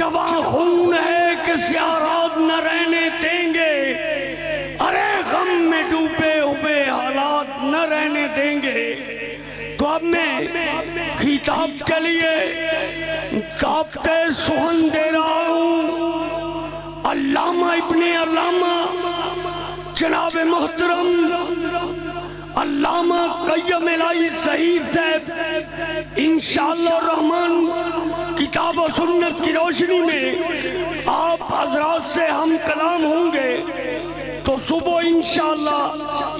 جواں خون ہے کہ سیارات نہ رہنے دیں گے، ارے غم میں ڈوبے ہوئے حالات نہ رہنے دیں گے۔ تو اب میں خطاب کے لیے کاپتے سخن دے رہا ہوں علامہ ابن علامہ جناب محترم علامہ قیم الہی ظہیر صاحب انشاءاللہ الرحمن کتاب و سنت کی روشنی میں آپ حضرات سے ہم کلام ہوں گے۔ تو صبح انشاءاللہ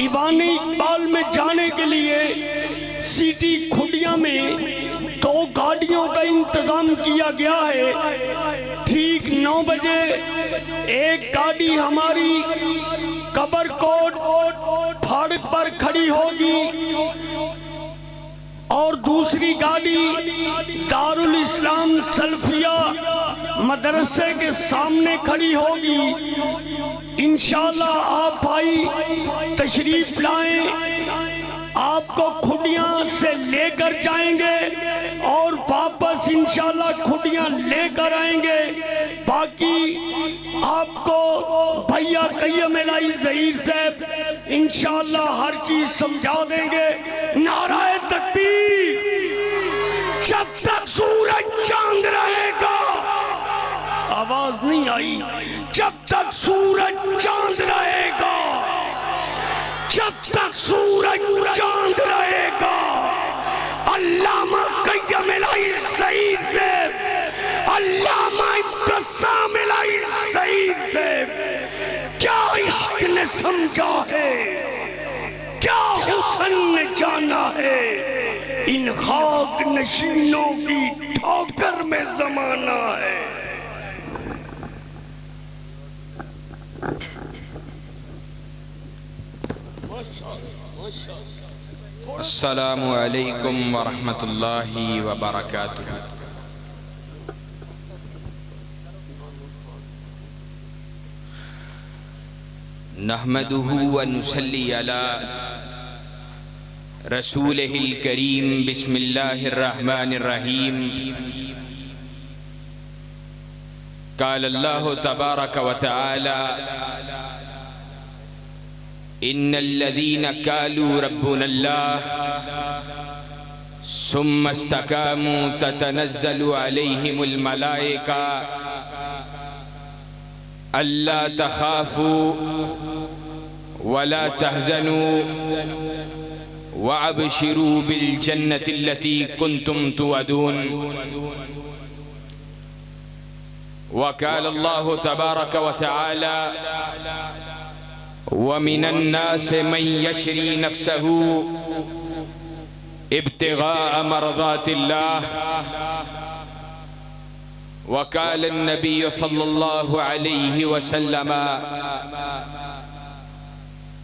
ایوان اقبال میں جانے کے لیے سیٹی کھڈیاں میں 2 گاڑیوں کا انتظام کیا گیا ہے۔ ٹھیک 9 بجے ایک گاڑی ہماری قبر کوٹ پھاڑک پر کھڑی ہوگی اور دوسری گاڑی دارالاسلام سلفیہ مدرسے کے سامنے کھڑی ہوگی۔ انشاءاللہ آپ بھائی تشریف لائیں، آپ کو کھڈیاں سے لے کر جائیں گے اور واپس انشاءاللہ کھڈیاں لے کر آئیں گے۔ باقی آپ کو بھیا قیم الہی ظہیر صاحب انشاءاللہ ہر چیز سمجھا دیں گے۔ نعرہ تکبیر! جب تک سورج چاند رہے گا، آواز نہیں آئی، جب تک سورج چاند رہے گا، جب تک سورج چاند رہے گا، علامہ قیم الہی ظہیر صاحب، علامہ ابتسام الہی ظہیر صاحب کیا عشق نے سمجھا ہے، کیا حسن نے جانا ہے، ان خاک نشینوں کی ٹھوکر میں زمانہ ہے۔ السلام علیکم ورحمۃ اللہ وبرکاتہ۔ نحمدہ ونصلی علی رسولہ الکریم، بسم اللہ الرحمن الرحیم۔ قال اللہ تبارک وتعالی ان الذين قالوا ربنا الله ثم استقاموا تتنزل عليهم الملائكة ألا تخافوا ولا تحزنوا وابشروا بالجنة التي كنتم توعدون۔ وقال الله تبارك وتعالى وَمِنَ النَّاسِ مَنْ يَشْرِي نَفْسَهُ ابْتِغَاءَ مَرْضَاتِ اللَّهِ۔ وَقَالَ النَّبِيُّ صَلَّى اللَّهُ عَلَيْهِ وَسَلَّمَ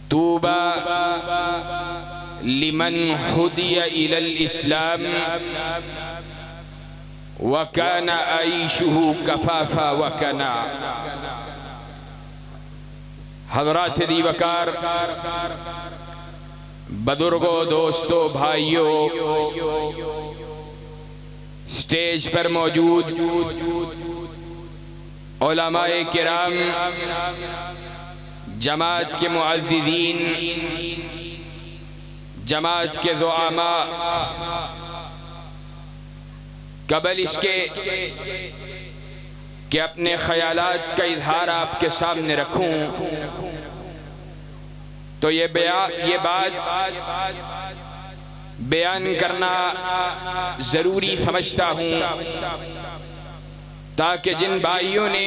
طُوبَى لِمَنْ هُدِيَ إِلَى الْإِسْلَامِ وَكَانَ عَيْشُهُ كَفَافًا وَكَنَا۔ حضرات دی وقار، بزرگوں، دوستوں، بھائیوں، سٹیج پر موجود علماء کرام، جماعت کے معززین، جماعت کے زعماء، قبل اس کے کہ اپنے خیالات کا اظہار آپ کے سامنے رکھوں تو یہ بات بیان کرنا ضروری سمجھتا ہوں، تاکہ جن بھائیوں نے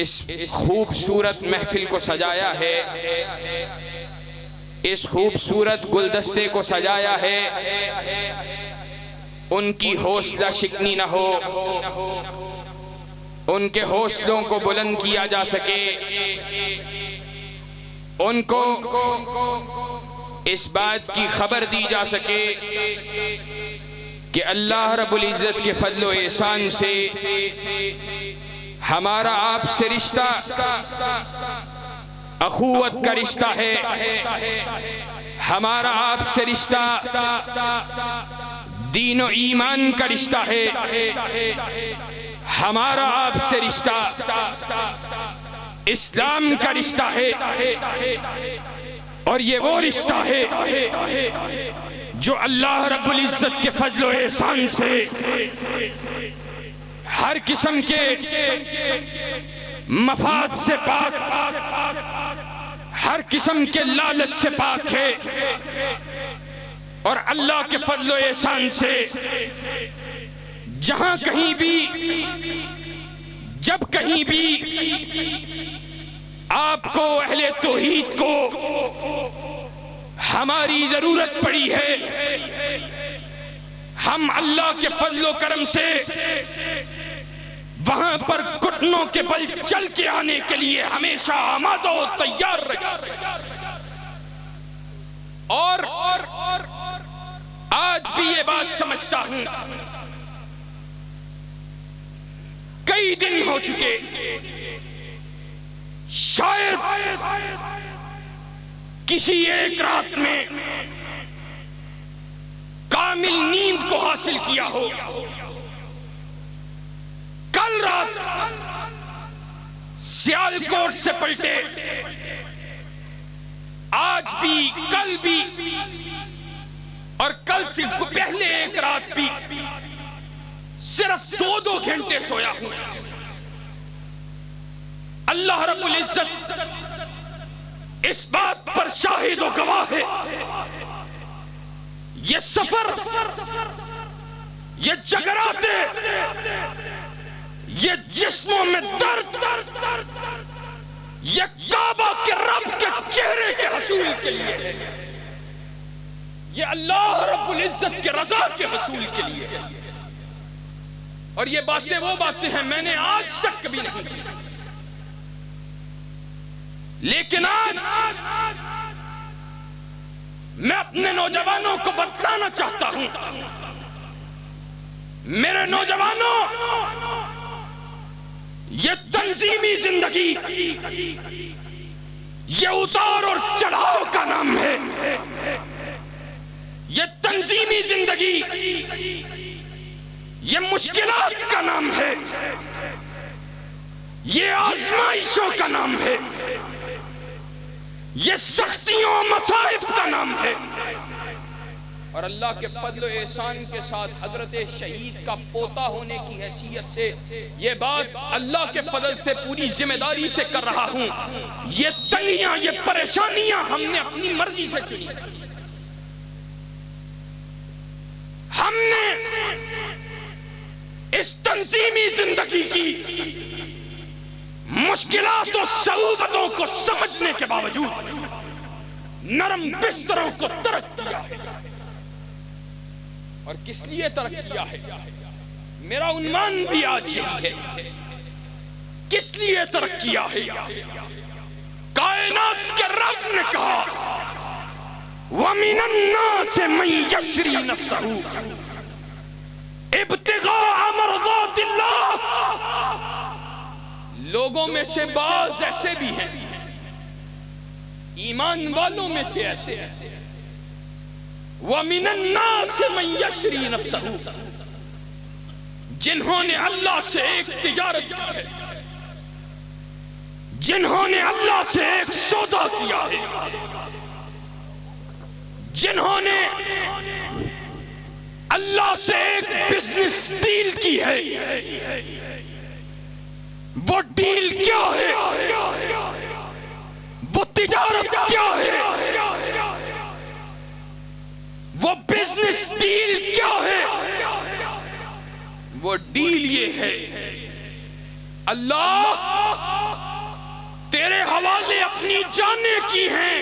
اس خوبصورت محفل کو سجایا ہے، اس خوبصورت گلدستے کو سجایا ہے، ان کی حوصلہ شکنی نہ ہو، ان کے حوصلوں کو بلند کیا جا سکے، ان کو اس بات کی خبر دی جا سکے کہ اللہ رب العزت کے فضل و احسان سے ہمارا آپ سے رشتہ اخوت کا رشتہ ہے، ہمارا آپ سے رشتہ دین و ایمان کا رشتہ ہے، ہمارا آپ سے رشتہ اسلام کا رشتہ ہے، اور یہ وہ رشتہ ہے جو اللہ رب العزت کے فضل و احسان سے ہر قسم کے مفاد سے پاک، ہر قسم کے لالچ سے پاک ہے، اور اللہ کے فضل و احسان سے جہاں کہیں بھی، جب کہیں بھی آپ کو اہل توحید کو ہماری ضرورت پڑی ہے، ہم اللہ کے فضل و کرم سے وہاں پر گھٹنوں کے بل چل کے آنے کے لیے ہمیشہ آمادہ و تیار رہے۔ اور آج بھی یہ بات سمجھتا ہوں، کئی دن ہو چکے، شاید کسی ایک رات میں کامل نیند کو حاصل کیا ہو۔ کل رات سیالکوٹ سے پلٹے، آج بھی، کل بھی، اور کل سے پہلے ایک رات بھی صرف 2 گھنٹے سویا ہوں۔ اللہ رب العزت اس بات پر شاہد و گواہ ہے، یہ سفر، یہ جگراتے، یہ جسموں میں درد، یہ کعبہ کے رب کے چہرے کے حصول کے لیے ہے، یہ اللہ رب العزت کے رضا کے حصول کے لیے ہے۔ اور یہ باتیں وہ باتیں ہیں میں نے آج تک کبھی نہیں کی، لیکن آج میں اپنے نوجوانوں کو بتلانا چاہتا ہوں، میرے نوجوانوں، یہ تنظیمی زندگی، یہ اتار اور چڑھاؤ کا نام ہے، یہ تنظیمی زندگی، یہ مشکلات کا نام ہے، یہ آزمائشوں کا نام ہے، یہ سختیوں مصائب کا نام ہے۔ اور اللہ کے فضل و احسان کے ساتھ حضرت شہید کا پوتا ہونے کی حیثیت سے یہ بات اللہ کے فضل سے پوری ذمہ داری سے کر رہا ہوں، یہ تنگیاں، یہ پریشانیاں ہم نے اپنی مرضی سے چنی، ہم نے اس تنظیمی زندگی کی مشکلات و صعوبتوں کو سمجھنے کے باوجود نرم بستروں کو ترک کیا ہے۔ اور کس لیے ترک کیا ہے؟ میرا عنوان بھی آج یہی ہے، کس لیے ترک کیا ہے؟ کائنات کے رب نے کہا وَمِنَ النَّاسِ مَن يَشْرِي نَفْسَهُ ابتغاء مرضات اللہ۔ لوگوں میں سے بعض ایسے بھی ہیں، ایمان والوں میں سے ایسے ہیں، وَمِنَ النَّاسِ مَن يَشْرِي نَفْسَهُ، جنہوں نے اللہ سے ایک تجارت کی ہے، جنہوں نے اللہ سے ایک سودا کیا ہے، جنہوں نے اللہ سے ایک بزنس ڈیل کی ہے۔ وہ ڈیل کیا ہے؟ وہ تجارت کیا ہے؟ وہ بزنس ڈیل کیا ہے؟ وہ ڈیل یہ ہے، اللہ تیرے حوالے اپنی جانیں کی ہیں،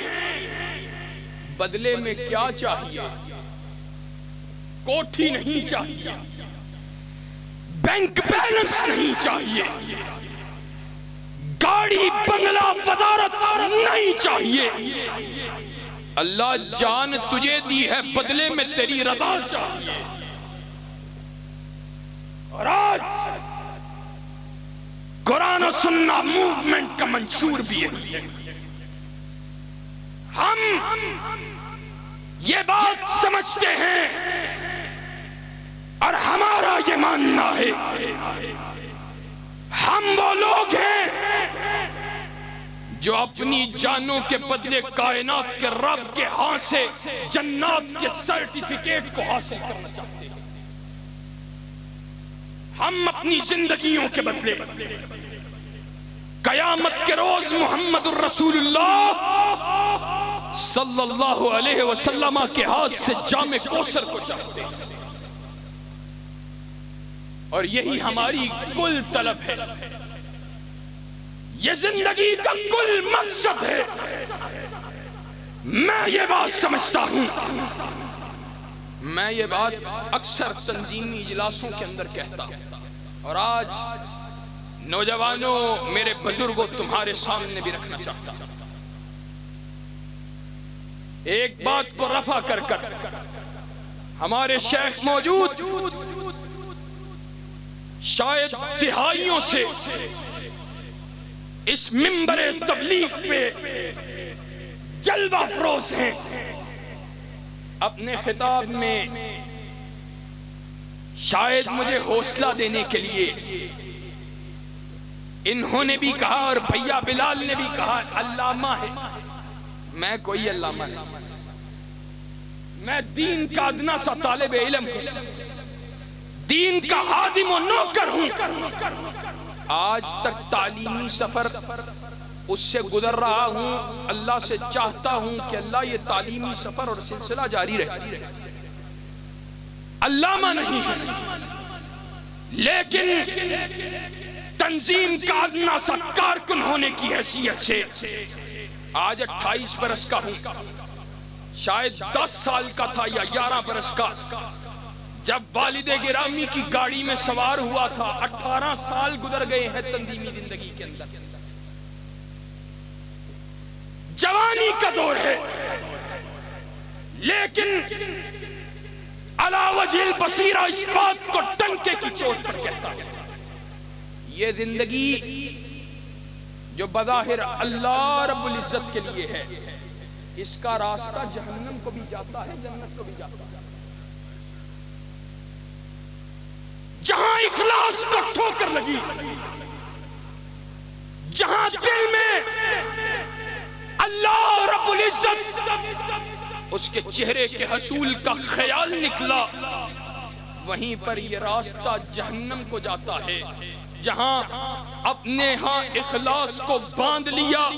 بدلے میں کیا چاہیے؟ کوٹھی نہیں چاہیے، بینک بیلنس نہیں چاہیے، گاڑی بنگلہ وزارت نہیں چاہیے، اللہ جان تجھے دی ہے، بدلے میں تیری رضا چاہیے۔ اور آج قرآن و سنہ موومنٹ کا منشور بھی ہے، ہم یہ بات سمجھتے ہیں یہ ماننا ہے ہم وہ لوگ ہیں جو اپنی جانوں کے بدلے کائنات کے رب کے ہاں سے جنات کے سرٹیفکیٹ کو حاصل کرنا چاہتے ہیں. ہم اپنی زندگیوں کے بدلے قیامت کے روز محمد الرسول اللہ صلی اللہ علیہ وسلم کے ہاتھ سے جام کوثر کو چاہتے ہیں. اور یہی ہماری کل طلب ہے، یہ زندگی کا کل مقصد ہے. میں یہ بات سمجھتا ہوں، میں یہ بات اکثر تنظیمی اجلاسوں کے اندر کہتا ہوں، اور آج نوجوانوں، میرے بزرگوں، تمہارے سامنے بھی رکھنا چاہتا ہوں. ایک بات کو رفع کر کر ہمارے شیخ موجود شاید دہائیوں سے اس منبر تبلیغ پہ جلوہ افروز ہیں. اپنے خطاب میں شاید مجھے حوصلہ دینے کے لیے انہوں نے بھی کہا اور بھیا بلال نے بھی کہا علامہ ہے. میں کوئی علامہ نہیں، میں دین کا ادنا سا طالب علم ہوں، دین کا خادم و نوکر ہوں. آج تک تعلیمی سفر اس سے گزر رہا ہوں. اللہ سے چاہتا ہوں کہ اللہ یہ تعلیمی سفر اور سلسلہ جاری رہے. علامہ نہیں ہے، لیکن تنظیم کا ادنا سا کارکن ہونے کی حیثیت سے آج 28 برس کا ہوں. شاید 10 سال کا تھا یا 11 برس کا جب والد گرامی کی گاڑی میں سوار ہوا تھا. 18 سال گزر گئے ہیں تنظیمی زندگی کے اندر. جوانی کا دور ہے، لیکن علی وجہ البصیرہ اس بات کو ٹنکے کی چوٹ پر کہتا ہے، یہ زندگی جو بظاہر اللہ رب العزت کے لیے ہے، اس کا راستہ جہنم کو بھی جاتا ہے، جنت کو بھی جاتا ہے. جہاں اخلاص کو ٹھوکر لگی، جہاں دل میں اللہ رب العزت اس کے چہرے کے حصول کا خیال نکلا، وہیں پر یہ راستہ جہنم کو جاتا ہے. جہاں اپنے ہاں اخلاص کو باندھ لیا،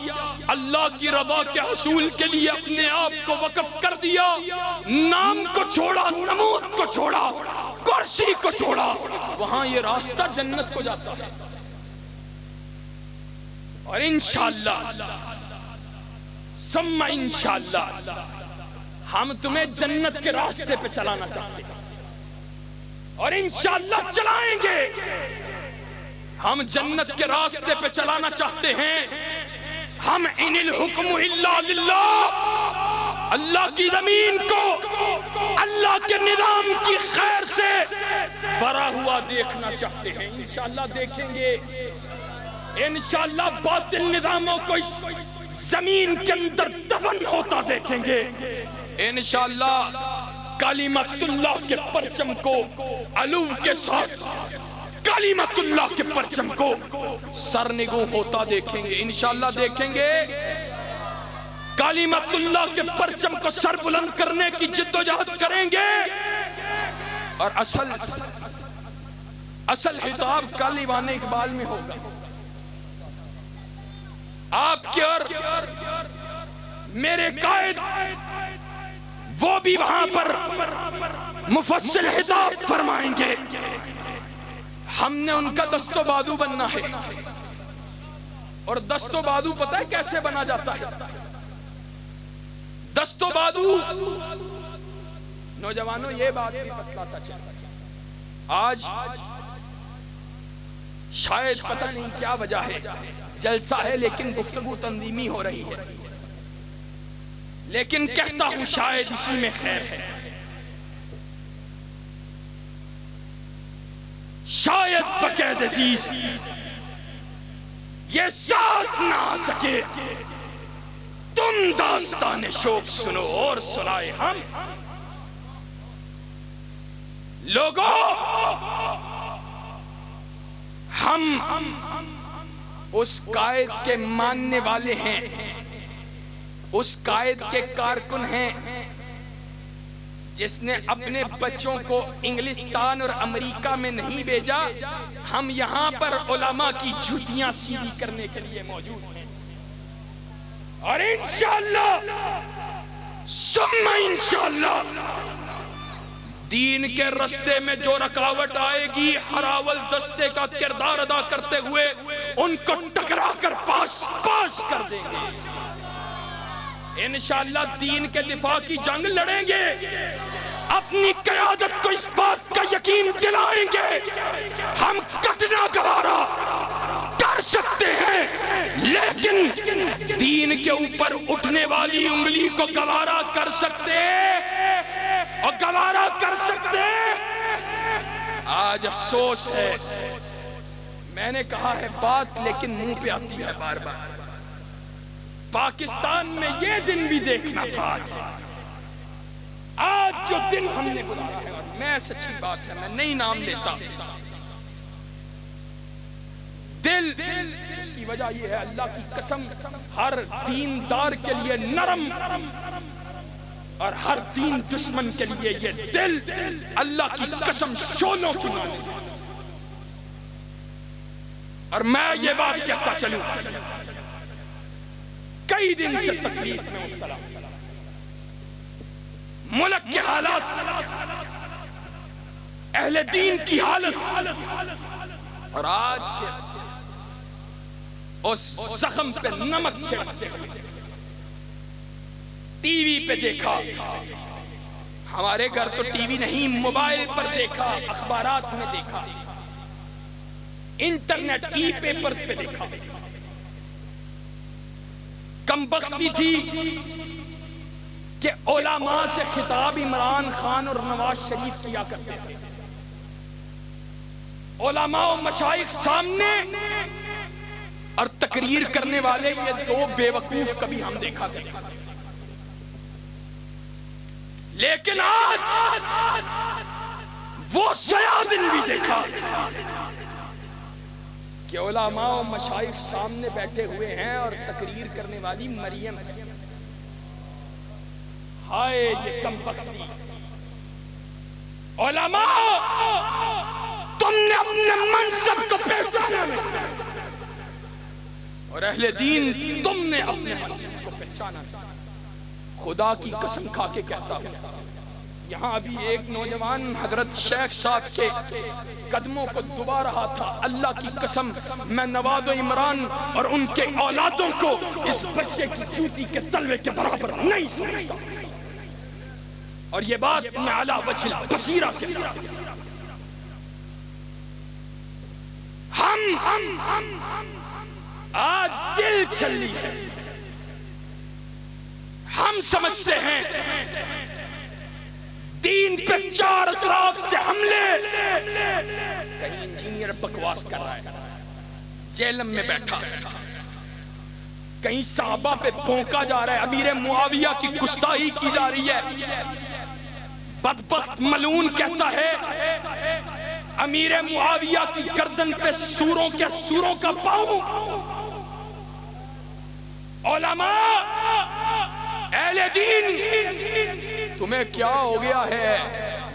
اللہ کی رضا کے حصول کے لیے اپنے آپ کو وقف کر دیا، نام کو چھوڑا، نمود کو چھوڑا، کرسی کو چھوڑا، وہاں یہ راستہ جنت کو جاتا ہے. اور انشاءاللہ ثم انشاءاللہ ہم تمہیں جنت کے راستے پہ چلانا چاہتے ہیں، اور انشاءاللہ چلائیں گے. ہم جنت کے راستے پہ چلانا چاہتے ہیں. ہم ان الحکم الا للہ، اللہ کی زمین کو اللہ کے نظام کی خیر سے بھرا ہوا دیکھنا چاہتے ہیں. انشاءاللہ دیکھیں گے، انشاءاللہ باطل نظاموں کو اس زمین کے اندر دفن ہوتا دیکھیں گے. انشاءاللہ کلمت اللہ کے پرچم کو علو کے ساتھ، کلمت اللہ کے پرچم کو سرنگوں ہوتا دیکھیں گے. انشاءاللہ دیکھیں گے کلمت اللہ کے پرچم کو سر بلند کرنے کی جد و جہد کریں گے. اور اصل خطاب کل ایوان اقبال میں ہوگا. آپ کے اور میرے قائد وہ بھی وہاں پر مفصل خطاب فرمائیں گے. ہم نے ان کا دست و بازو بننا ہے. اور دست و بازو پتہ ہے کیسے بنا جاتا ہے؟ دست و بازو، نوجوانوں یہ بات بھی بتلاتا چلا. آج شاید پتہ نہیں کیا وجہ ہے، جلسہ ہے لیکن گفتگو تنظیمی ہو رہی ہے، لیکن کہتا ہوں شاید اسی میں خیر ہے. شاید بقید عزیز یہ ساتھ نہ آ سکے، تم داستان شوق سنو اور سنائے ہم. لوگوں ہم اس قائد کے ماننے والے ہیں، اس قائد کے کارکن ہیں جس نے اپنے بچوں کو انگلستان اور امریکہ میں نہیں بھیجا. ہم یہاں پر علماء کی جوتیاں سیدھی کرنے کے لیے موجود ہیں، اور انشاءاللہ ثم انشاءاللہ دین کے رستے میں جو رکاوٹ آئے گی، ہراول دستے کا کردار ادا کرتے ہوئے ان کو ٹکرا کر پاس پاس کر دیں گے. انشاءاللہ دین کے دفاع کی جنگ لڑیں گے، اپنی قیادت کو اس بات کا یقین دلائیں گے ہم کٹنا گوارا کر سکتے ہیں، لیکن دین کے اوپر اٹھنے والی انگلی کو گوارا کر سکتے اور گوارا کر سکتے. آج افسوس ہے، میں نے کہا ہے بات لیکن منہ پہ آتی ہے بار بار. پاکستان میں یہ دن بھی دیکھنا تھا. آج جو دن ہم نے بلایا ہے، اور میں سچی بات ہے میں نہیں نام لیتا، دل اس کی وجہ یہ ہے، اللہ کی قسم ہر دیندار کے لیے نرم اور ہر دین دشمن کے لیے یہ دل اللہ کی قسم شولوں کی مانند. اور میں یہ بات کہتا چلوں، کئی دن سے تکلیف میں مبتلا، ملک کے حالات، اہل دین کی حالت، اور آج کے اس زخم پہ نمک چھڑکتے ہوئے ٹی وی پہ دیکھا. ہمارے گھر تو ٹی وی نہیں، موبائل پر دیکھا، اخبارات میں دیکھا، انٹرنیٹ ای پیپرز پہ دیکھا. کم بختی تھی کہ علماء سے خطاب عمران خان اور نواز شریف کیا کرتے تھے. علماء و مشائخ سامنے اور تقریر کرنے والے یہ دو بے وقوف کبھی ہم دیکھا کرتے تھے. لیکن آج وہ سیاہ دن بھی دیکھا کہ علماء و مشائخ سامنے بیٹھے ہوئے ہیں اور تقریر کرنے والی مریم ہے. ہائے یہ کم بختی. علماء تم نے اپنے منصب کو پہچانا نہیں، اور اہل دین تم نے اپنے منصب کو پہچانا. خدا کی قسم کھا کے کہتا ہوں، یہاں ابھی ایک نوجوان حضرت شیخ صاحب کے قدموں کو دبا رہا تھا. اللہ کی قسم میں نواز و عمران اور ان کے اولادوں کو اس بچے کی جوتی کے تلوے کے برابر نہیں سمجھتا، اور یہ بات میں اعلیٰ وجہ البصیرہ سے ہم آج دل چلی ہے. ہم سمجھتے ہیں دین پہ چار اطراف سے حملے. کہیں انجینئر بکواس کر رہا ہے جیلم میں بیٹھا، کہیں صحابہ پہ بھونکا جا رہا ہے، امیر معاویہ کی گستاخی کی جا رہی ہے. بدبخت ملعون کہتا ہے امیر معاویہ کی گردن پہ سوروں کا پاؤں. علماء اہل دین تمہیں کیا ہو گیا ہے؟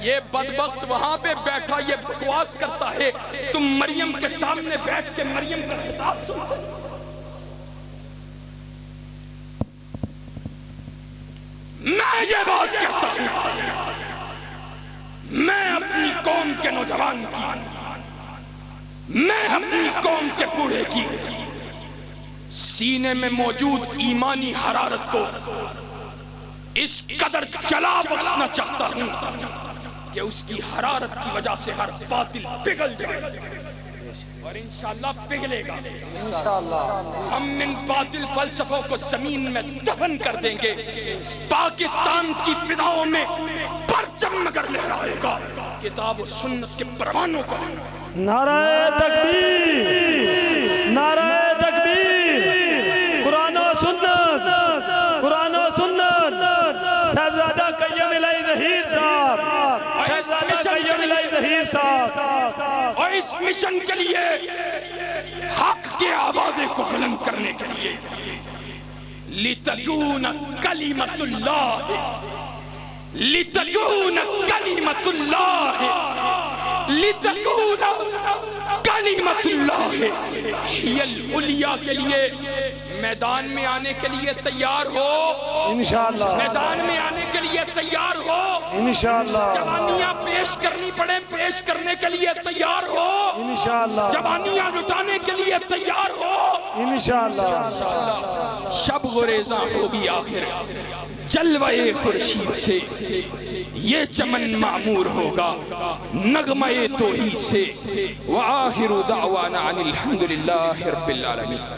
یہ بدبخت وہاں پہ بیٹھا یہ بکواس کرتا ہے، تم مریم کے سامنے بیٹھ کے مریم کا خطاب سنتے. میں یہ بات کہتا ہوں، میں اپنی قوم کے نوجوان کی، میں اپنی قوم کے بوڑھے کی سینے میں موجود ایمانی حرارت کو اس قدر جلا بخشنا چاہتا ہوں کہ اس کی حرارت کی وجہ سے ہر باطل پگھل جائے، اور انشاءاللہ پگھلے گا. ہم ان باطل فلسفوں کو زمین میں دفن کر دیں گے. پاکستان کی فضاؤں میں پرچم مگر لہرائے گا کتاب و سنت کے پروانوں کا. نعرہ تکبیر، نعرہ تکبیر، قرآن و سنت، قرآن و سنت. صاحبزادہ قیم الہی ظہیر صاحب، صاحبزادہ قیم الہی ظہیر صاحب. ساتھ اور اس مشن کے لیے حق کے آوازے کو بلند کرنے کے لیے لِتَكُونَ كَلِمَةُ اللَّهِ لِتَكُونَ كَلِمَةُ اللَّهِ لِتَكُونَ كَلِمَةُ اللَّهِ هِيَ الْعُلْيَا کے لیے میدان میں آنے کے لیے تیار ہو انشاءاللہ میدان میں آنے کے لیے تیار ہو انشاءاللہ جوانیاں پیش کرنی پڑے پیش کرنے کے لیے تیار ہو انشاءاللہ جوانیاں لٹانے کے لیے تیار ہو انشاءاللہ شب گریزاں ہوگی آخر جلوہ خورشید سے یہ چمن معمور ہوگا نغمہ توحید سے وآخر دعوانا ان الحمدللہ رب العالمین